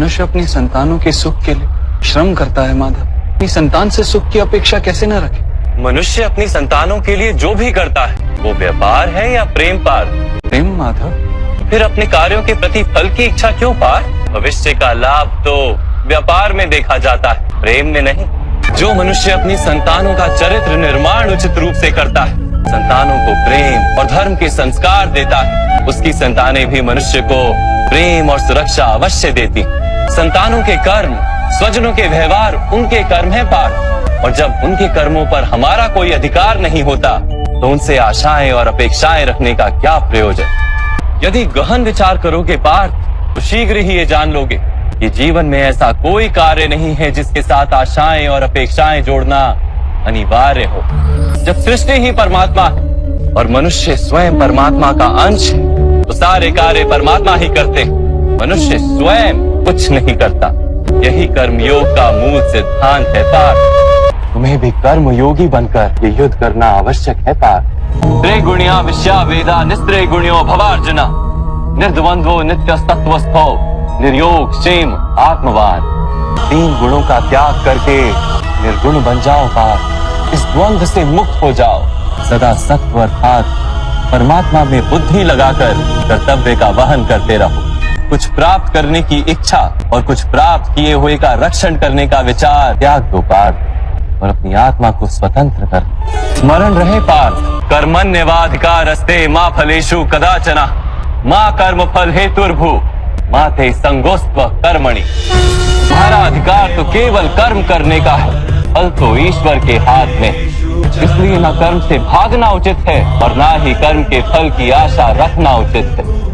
मनुष्य अपनी संतानों के सुख के लिए श्रम करता है माधव, अपनी संतान से सुख की अपेक्षा कैसे न रखे। मनुष्य अपनी संतानों के लिए जो भी करता है वो व्यापार है या प्रेम पार। प्रेम माधव। फिर अपने कार्यों के प्रति फल की इच्छा क्यों पार। भविष्य का लाभ तो व्यापार में देखा जाता है, प्रेम में नहीं। जो मनुष्य अपनी संतानों का चरित्र निर्माण उचित रूप से करता है, संतानों को प्रेम और धर्म के संस्कार देता है, उसकी संतानें भी मनुष्य को प्रेम और सुरक्षा अवश्य देती। संतानों के कर्म, स्वजनों के व्यवहार उनके कर्म है पार, और जब उनके कर्मों पर हमारा कोई अधिकार नहीं होता तो उनसे आशाएं और अपेक्षाएं रखने का क्या प्रयोजन। यदि गहन विचार करोगे पार्थ तो शीघ्र ही ये जान लोगे कि जीवन में ऐसा कोई कार्य नहीं है जिसके साथ आशाएं और अपेक्षाएं जोड़ना अनिवार्य हो। जब सृष्टि ही परमात्मा है और मनुष्य स्वयं परमात्मा का अंश है तो सारे कार्य परमात्मा ही करते हैं, मनुष्य स्वयं कुछ नहीं करता। यही कर्म योग का मूल सिद्धांत है पार्थ। तुम्हें भी कर्म योगी बनकर ये युद्ध करना आवश्यक है पार्थ। त्रिगुणिया विश्या वेदा निस्त्रे गुणियो भवार्जुना, निर्द्वंद्वो नित्य तत्वस्थो निर्योग क्षेम आत्मवान। 3 गुणों का त्याग करके निर्गुण बन जाओ पार्थ, इस द्वंद्व से मुक्त हो जाओ। सदा सत्व अर्थात परमात्मा में बुद्धि लगाकर कर्तव्य का वहन करते रहो। कुछ प्राप्त करने की इच्छा और कुछ प्राप्त किए हुए का रक्षण करने का विचार त्याग दो पार्थ, और अपनी आत्मा को स्वतंत्र कर। स्मरण रहे पार्थ, कर्मण्यवाधिकारस्ते मा फलेषु कदाचन मा कर्म फल हेतुर्भु मा ते संगोस्त्व कर्मणि। तुम्हारा अधिकार तो केवल कर्म करने का है, फल तो ईश्वर के हाथ में। इसलिए न कर्म से भागना उचित है और ना ही कर्म के फल की आशा रखना उचित है।